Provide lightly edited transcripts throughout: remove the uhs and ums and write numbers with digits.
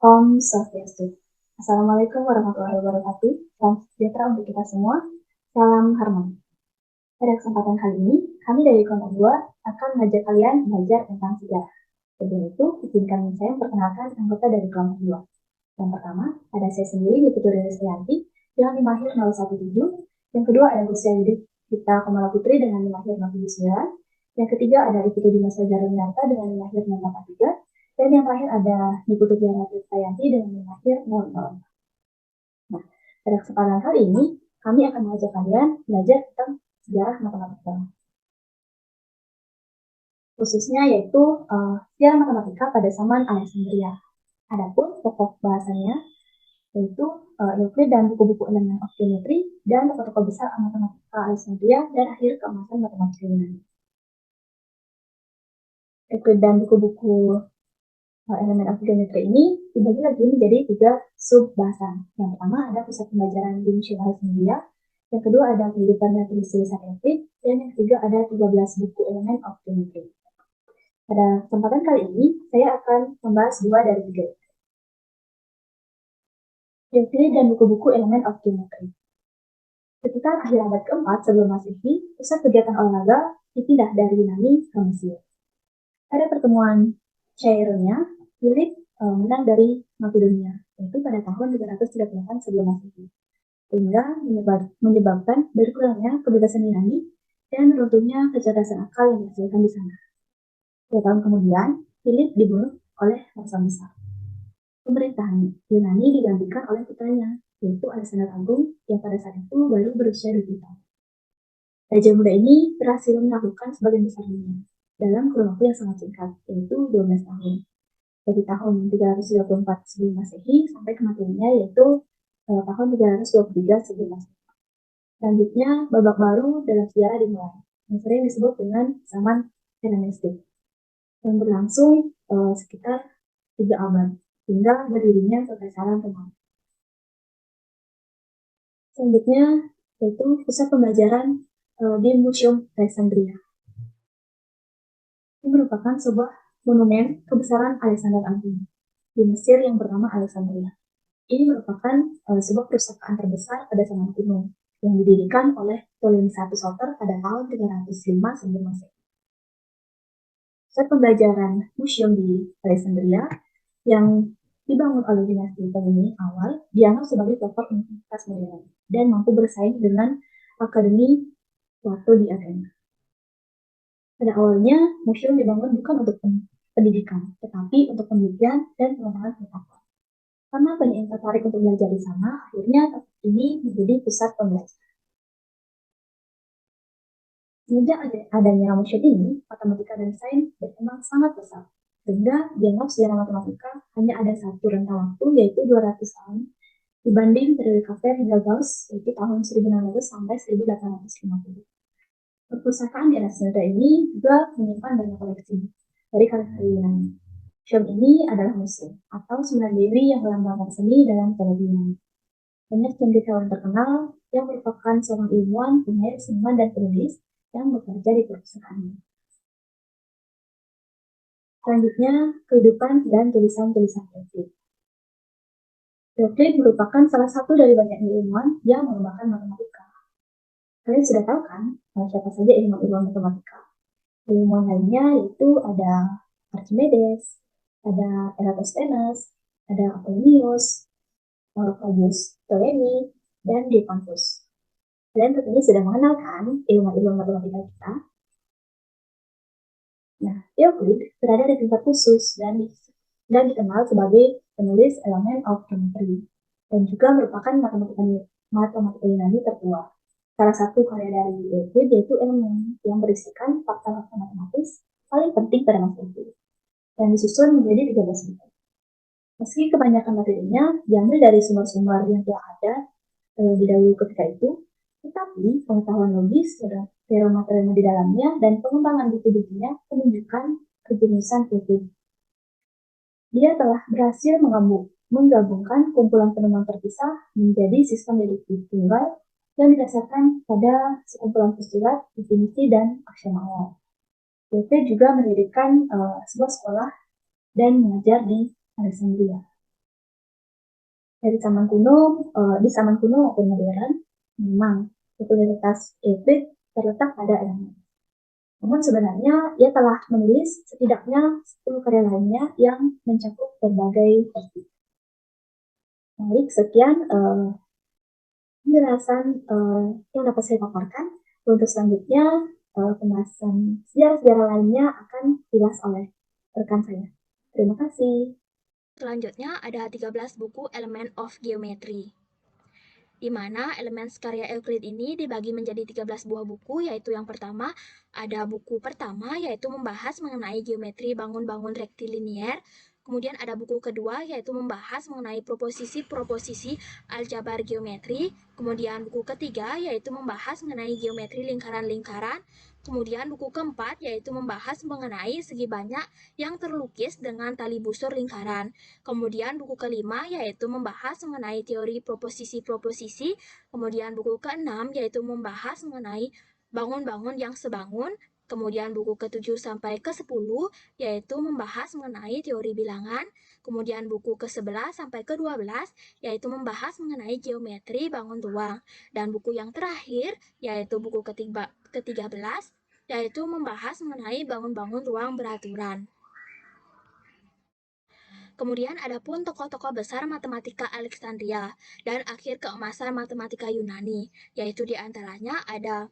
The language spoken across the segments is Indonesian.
Om Swastiastu. Assalamualaikum warahmatullahi wabarakatuh. Salam sejahtera untuk kita semua. Salam harmoni. Pada kesempatan kali ini, kami dari kelompok 2 akan mengajak kalian belajar tentang sejarah. Sebelum itu, izinkan saya memperkenalkan anggota dari kelompok 2. Yang pertama, ada saya sendiri, Putri Rislianti, dengan NIM akhir 017. Yang kedua, ada Gusia Yudit Kita Komala Putri dengan NIM akhir 079. Yang ketiga, ada Ibu Dimas Jaruminarta dengan NIM akhir 083. Dan yang terakhir ada Ibu Tiara Tristayanti dengan NIM akhir 004. Nah, pada kesempatan kali ini, kami akan mengajak kalian belajar tentang sejarah matematika. Khususnya yaitu sejarah matematika pada zaman Alexandria. Adapun pokok bahasanya yaitu Euclid dan buku-buku elemen of geometry dan tokoh-tokoh besar matematika Alexandria dan akhir keemasan matematika Yunani. Euclid dan buku-buku elemen of geometry ini dibagi lagi menjadi 3 sub bahasan. Yang pertama ada pusat pembelajaran di Museum Alexandria, yang kedua ada kehidupan dan tulisan Euclid, dan yang ketiga ada 13 buku elemen of geometry. Pada kesempatan kali ini, saya akan membahas 2 dari 3. Euclid dan buku-buku elemen of geometry. Sekitar akhir abad ke-4 sebelum Masehi, pusat kegiatan olahraga dipindah dari Yunani ke Mesir. Pada pertemuan Chaironia, Philip menang dari Makedonia, yaitu pada tahun 338 sebelum Masehi, sehingga menyebabkan berkurangnya kebebasan Yunani dan runtuhnya kecerdasan akal yang dihasilkan di sana. 2 tahun kemudian, Philip dibunuh oleh Raja Mesir. Pemerintahan Yunani digantikan oleh putranya, yaitu Alexander Agung, yang pada saat itu baru berusia 20 tahun. Raja muda ini berhasil menaklukkan sebagian besar dunia dalam kurun waktu yang sangat singkat, yaitu 12 tahun. Dari tahun 334 sebelum Masehi sampai kematiannya, yaitu tahun 323 sebelum Masehi. Selanjutnya, babak baru dalam sejarah dimulai, yang sering disebut dengan zaman Helenistik, yang berlangsung sekitar 3 abad, hingga berdirinya Kekaisaran Romawi. Selanjutnya, yaitu pusat pembelajaran di Museum Alexandria. Ini merupakan sebuah monumen kebesaran Alexander Agung di Mesir yang bernama Alexandria. Ini merupakan sebuah perusahaan terbesar pada zaman kuno yang didirikan oleh Ptolemy I Soter pada tahun 305 sebelum Masehi. Pusat pembelajaran museum di Alexandria yang dibangun oleh dinasti Ptolemy awal dianggap sebagai pelopor universitas modern dan mampu bersaing dengan akademi Plato di Athena. Pada awalnya, museum dibangun bukan untuk pendidikan, tetapi untuk penelitian dan pengembangan pengetahuan. Karena banyak yang tertarik untuk belajar di sana, akhirnya ini menjadi pusat pembelajaran. Sejak adanya museum ini, matematika dan sains berkembang sangat pesat, sehingga dianggap sejarah matematika hanya ada satu rentang waktu, yaitu 200 tahun, dibanding periode Kepler hingga Gauss, yaitu tahun 1600 sampai 1850. Perpustakaan di Alexandria ini juga menyimpan banyak koleksi dari karya Yunani. Museum ini adalah museum atau sembilan diri yang melambangkan seni dalam mitologi Yunani. Banyak cendekiawan terkenal yang merupakan seorang ilmuwan, penyair, seniman, dan penulis yang bekerja di perpustakaan ini. Selanjutnya, kehidupan dan tulisan-tulisan Euclid. Euclid merupakan salah satu dari banyak ilmuwan yang mengembangkan matematika. Kalian sudah tahu kan siapa saja ilmuwan matematika? Ilmuwan lainnya yaitu ada Archimedes, ada Eratosthenes, ada Apollonius, Claudius Ptolemy, dan Diophantus. Kalian tentunya sudah mengenal kan ilmuwan matematika kita? Nah, Euclid berada di tingkat khusus dan dikenal sebagai penulis elemen of geometry dan juga merupakan matematika Yunani tertua. Salah satu karya dari Euclid yaitu Elemen yang berisikan fakta-fakta matematis paling penting pada masa itu dan disusun menjadi 13 buku. Meski kebanyakan materinya diambil dari sumber-sumber yang telah ada di dahulu ketika itu, tetapi pengetahuan logis dan teori-teori di dalamnya dan pengembangan buku-bukunya menunjukkan kejeniusan Euclid. Dia telah berhasil menggabungkan kumpulan penemuan terpisah menjadi sistem deduktif tunggal yang didasarkan pada sekumpulan postulat, definisi, dan aksiomawa. Euclid juga mendirikan sebuah sekolah dan mengajar di Alexandria. Dari zaman kuno, di zaman kuno maupun modern, memang popularitas Euclid terletak pada elemen. Namun sebenarnya ia telah menulis setidaknya 10 karya lainnya yang mencakup berbagai topik. Baik, sekian penjelasan yang dapat saya paparkan. Untuk selanjutnya, pembahasan sejarah-sejarah lainnya akan dibahas oleh rekan saya. Terima kasih. Selanjutnya ada 13 buku Element of Geometry, di mana elemen karya Euclid ini dibagi menjadi 13 buah buku, yaitu yang pertama ada buku pertama yaitu membahas mengenai geometri bangun-bangun rektilinier. Kemudian ada buku kedua yaitu membahas mengenai proposisi-proposisi aljabar geometri. Kemudian buku ketiga yaitu membahas mengenai geometri lingkaran-lingkaran. Kemudian buku keempat yaitu membahas mengenai segi banyak yang terlukis dengan tali busur lingkaran. Kemudian buku kelima yaitu membahas mengenai teori proposisi-proposisi. Kemudian buku keenam yaitu membahas mengenai bangun-bangun yang sebangun. Kemudian buku ke-7 sampai ke-10 yaitu membahas mengenai teori bilangan. Kemudian buku ke-11 sampai ke-12 yaitu membahas mengenai geometri bangun ruang. Dan buku yang terakhir yaitu buku ke-13 yaitu membahas mengenai bangun-bangun ruang beraturan. Kemudian ada pun tokoh-tokoh besar matematika Alexandria dan akhir keemasan matematika Yunani, yaitu diantaranya ada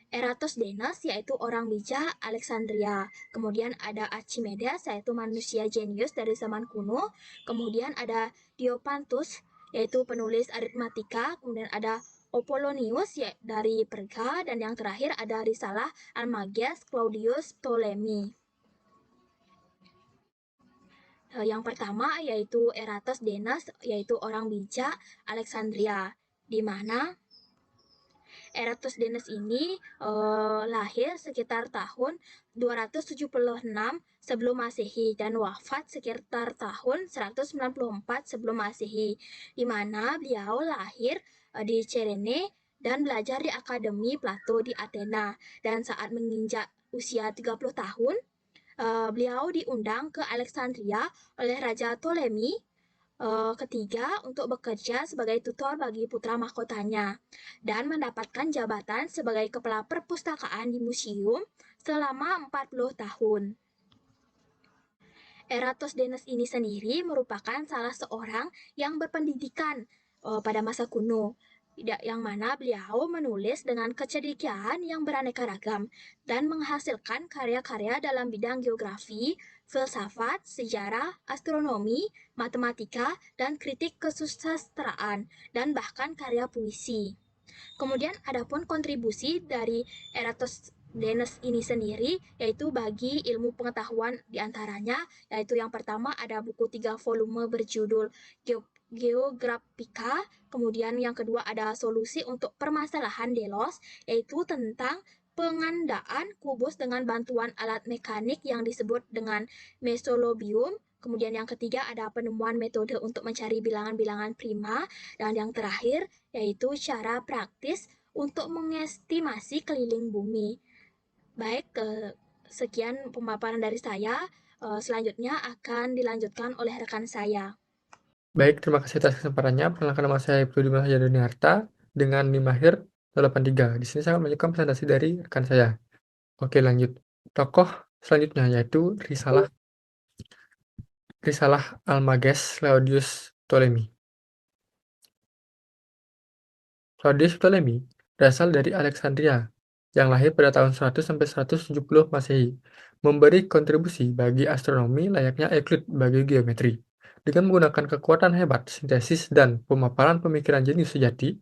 Eratosthenes, yaitu orang bijak Alexandria. Kemudian ada Archimedes, yaitu manusia jenius dari zaman kuno. Kemudian ada Diopantus, yaitu penulis aritmatika. Kemudian ada Apollonius dari Perga. Dan yang terakhir ada Risalah Almagest Claudius Ptolemy. Yang pertama yaitu Eratosthenes, yaitu orang bijak Alexandria, di mana Eratosthenes ini lahir sekitar tahun 276 sebelum Masehi dan wafat sekitar tahun 194 sebelum Masehi, di mana beliau lahir di Cirene dan belajar di Akademi Plato di Athena. Dan saat menginjak usia 30 tahun, beliau diundang ke Alexandria oleh Raja Ptolemy ketiga untuk bekerja sebagai tutor bagi putra mahkotanya dan mendapatkan jabatan sebagai kepala perpustakaan di museum selama 40 tahun. Eratosthenes ini sendiri merupakan salah seorang yang berpendidikan pada masa kuno, yang mana beliau menulis dengan kecerdikan yang beraneka ragam dan menghasilkan karya-karya dalam bidang geografi, filsafat, sejarah, astronomi, matematika, dan kritik kesusastraan, dan bahkan karya puisi. Kemudian ada pun kontribusi dari Eratosthenes ini sendiri, yaitu bagi ilmu pengetahuan diantaranya, yaitu yang pertama ada buku 3 volume berjudul Geographica. Kemudian yang kedua ada solusi untuk permasalahan Delos, yaitu tentang pengandaan kubus dengan bantuan alat mekanik yang disebut dengan mesolobium. Kemudian yang ketiga ada penemuan metode untuk mencari bilangan-bilangan prima. Dan yang terakhir yaitu cara praktis untuk mengestimasi keliling bumi. Baik, sekian pemaparan dari saya. Selanjutnya akan dilanjutkan oleh rekan saya. Baik, terima kasih atas kesempatannya. Perkenalkan nama saya Ibtu Dimas Harta dengan NIM akhir 83. Di sini saya akan melanjutkan presentasi dari rekan saya. Oke, lanjut. Tokoh selanjutnya yaitu Risalah Almages Claudius Ptolemy. Claudius Ptolemy berasal dari Alexandria, yang lahir pada tahun 100 sampai 170 Masehi, memberi kontribusi bagi astronomi layaknya Euclid bagi geometri. Dengan menggunakan kekuatan hebat, sintesis, dan pemaparan pemikiran jenius sejati,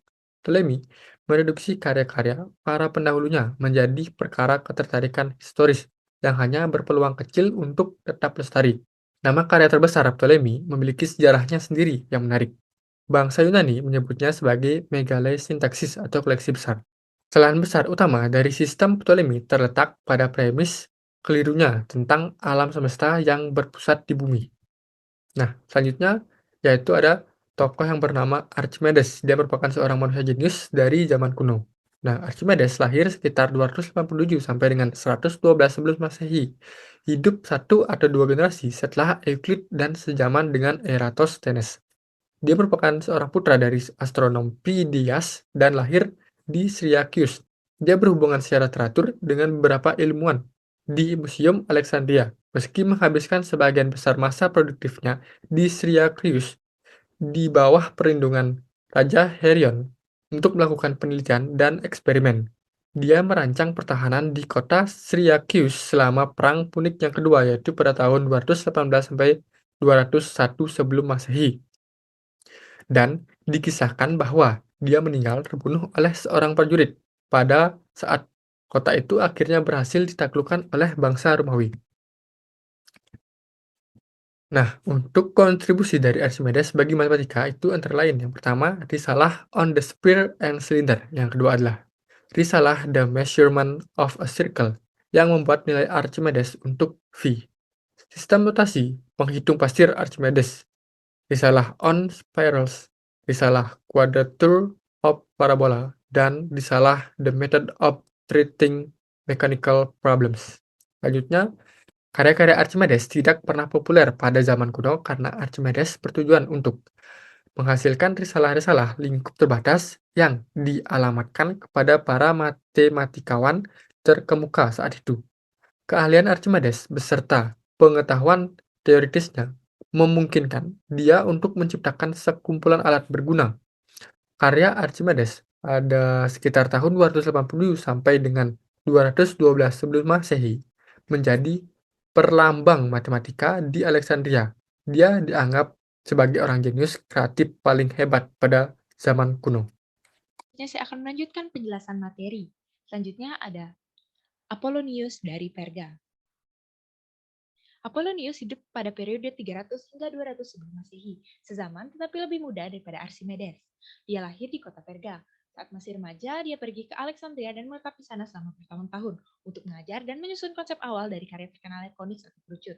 Ptolemy mereduksi karya-karya para pendahulunya menjadi perkara ketertarikan historis yang hanya berpeluang kecil untuk tetap lestari. Nama karya terbesar Ptolemy memiliki sejarahnya sendiri yang menarik. Bangsa Yunani menyebutnya sebagai megalesintaksis atau koleksi besar. Kesalahan besar utama dari sistem Ptolemy terletak pada premis kelirunya tentang alam semesta yang berpusat di bumi. Nah, selanjutnya yaitu ada tokoh yang bernama Archimedes. Dia merupakan seorang manusia jenius dari zaman kuno. Nah, Archimedes lahir sekitar 287 sampai dengan 112 sebelum Masehi. Hidup 1 atau 2 generasi setelah Euclid dan sejaman dengan Eratosthenes. Dia merupakan seorang putra dari astronom Phidias dan lahir di Syracuse. Dia berhubungan secara teratur dengan beberapa ilmuwan di Museum Alexandria, meski menghabiskan sebagian besar masa produktifnya di Syracuse di bawah perlindungan Raja Herion untuk melakukan penelitian dan eksperimen. Dia merancang pertahanan di kota Syracuse selama Perang Punik yang kedua, yaitu pada tahun 218 sampai 201 sebelum Masehi. Dan dikisahkan bahwa dia meninggal terbunuh oleh seorang prajurit pada saat kota itu akhirnya berhasil ditaklukkan oleh bangsa Romawi. Nah, untuk kontribusi dari Archimedes bagi matematika itu antara lain, yang pertama, risalah On the Sphere and Cylinder. Yang kedua adalah risalah The Measurement of a Circle, yang membuat nilai Archimedes untuk V. Sistem notasi menghitung pasir Archimedes. Risalah On Spirals, risalah Quadrature of Parabola, dan risalah The Method of Treating Mechanical Problems. Selanjutnya, karya-karya Archimedes tidak pernah populer pada zaman kuno karena Archimedes bertujuan untuk menghasilkan risalah-risalah lingkup terbatas yang dialamatkan kepada para matematikawan terkemuka saat itu. Keahlian Archimedes beserta pengetahuan teoritisnya memungkinkan dia untuk menciptakan sekumpulan alat berguna. Karya Archimedes pada sekitar tahun 280 sampai dengan 212 sebelum Masehi menjadi perlambang matematika di Alexandria. Dia dianggap sebagai orang jenius kreatif paling hebat pada zaman kuno. Saya akan melanjutkan penjelasan materi. Selanjutnya ada Apollonius dari Perga. Apollonius hidup pada periode 300 hingga 200 sebelum Masehi, sezaman tetapi lebih muda daripada Archimedes. Dia lahir di kota Perga. Saat masih remaja, dia pergi ke Alexandria dan menetap di sana selama bertahun-tahun untuk mengajar dan menyusun konsep awal dari karya terkenalnya koniks atau kerucut.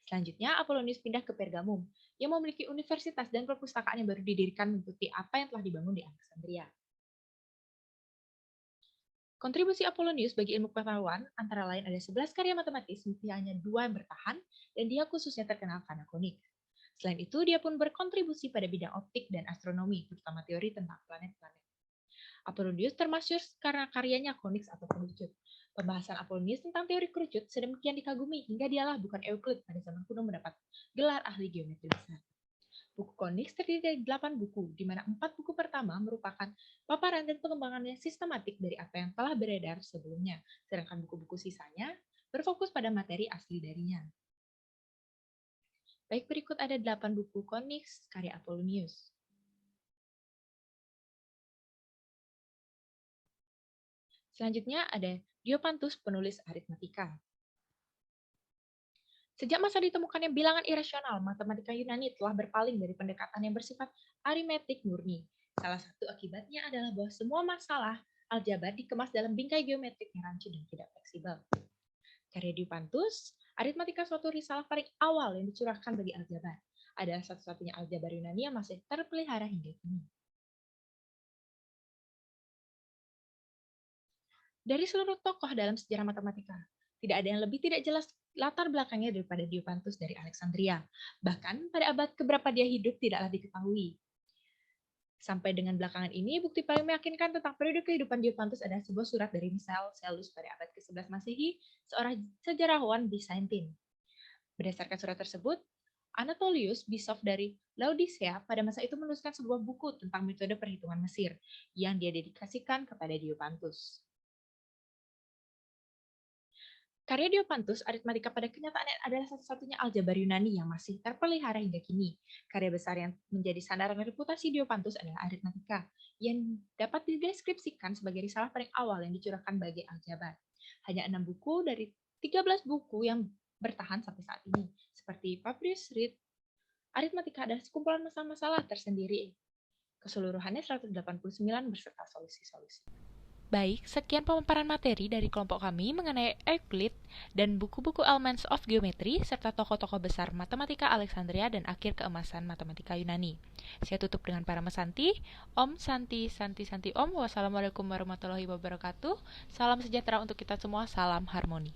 Selanjutnya, Apollonius pindah ke Pergamum, yang memiliki universitas dan perpustakaan yang baru didirikan mengikuti apa yang telah dibangun di Alexandria. Kontribusi Apollonius bagi ilmu pengetahuan antara lain ada 11 karya matematis, meski hanya 2 yang bertahan, dan dia khususnya terkenal karena konik. Selain itu, dia pun berkontribusi pada bidang optik dan astronomi, terutama teori tentang planet-planet. Apollonius termasyhur karena karyanya koniks atau kerucut. Pembahasan Apollonius tentang teori kerucut sedemikian dikagumi hingga dialah bukan Euclid pada zaman kuno mendapat gelar ahli geometri besar. Buku koniks terdiri dari 8 buku, di mana 4 buku pertama merupakan paparan dan pengembangannya sistematik dari apa yang telah beredar sebelumnya, sedangkan buku-buku sisanya berfokus pada materi asli darinya. Baik, berikut ada 8 buku koniks karya Apollonius. Selanjutnya ada Diopantus, penulis aritmatika. Sejak masa ditemukannya bilangan irasional, matematika Yunani telah berpaling dari pendekatan yang bersifat aritmetik murni. Salah satu akibatnya adalah bahwa semua masalah aljabar dikemas dalam bingkai geometrik yang rancu dan tidak fleksibel. Karya Diopantus, aritmatika suatu risalah paling awal yang dicurahkan bagi aljabar. Adalah satu-satunya aljabar Yunani yang masih terpelihara hingga kini. Dari seluruh tokoh dalam sejarah matematika, tidak ada yang lebih tidak jelas latar belakangnya daripada Diopantus dari Alexandria. Bahkan pada abad keberapa dia hidup tidaklah diketahui. Sampai dengan belakangan ini, bukti paling meyakinkan tentang periode kehidupan Diopantus adalah sebuah surat dari Misal-Selus pada abad ke-11 Masehi, seorang sejarawan Byzantine. Berdasarkan surat tersebut, Anatolius, bishop dari Laodicea, pada masa itu menuliskan sebuah buku tentang metode perhitungan Mesir, yang dia dedikasikan kepada Diopantus. Karya Diopantus, aritmatika pada kenyataannya adalah satu-satunya aljabar Yunani yang masih terpelihara hingga kini. Karya besar yang menjadi sandaran reputasi Diopantus adalah aritmatika, yang dapat dideskripsikan sebagai risalah paling awal yang dicurahkan bagi aljabar. Hanya 6 buku dari 13 buku yang bertahan sampai saat ini, seperti Papyrus Read. Aritmatika adalah sekumpulan masalah-masalah tersendiri. Keseluruhannya 189 beserta solusi-solusi. Baik, sekian pemaparan materi dari kelompok kami mengenai Euclid dan buku-buku Elements of Geometry serta tokoh-tokoh besar matematika Alexandria dan akhir keemasan matematika Yunani. Saya tutup dengan para mesanti. Om Santi Santi Santi Om. Wassalamualaikum warahmatullahi wabarakatuh. Salam sejahtera untuk kita semua. Salam harmoni.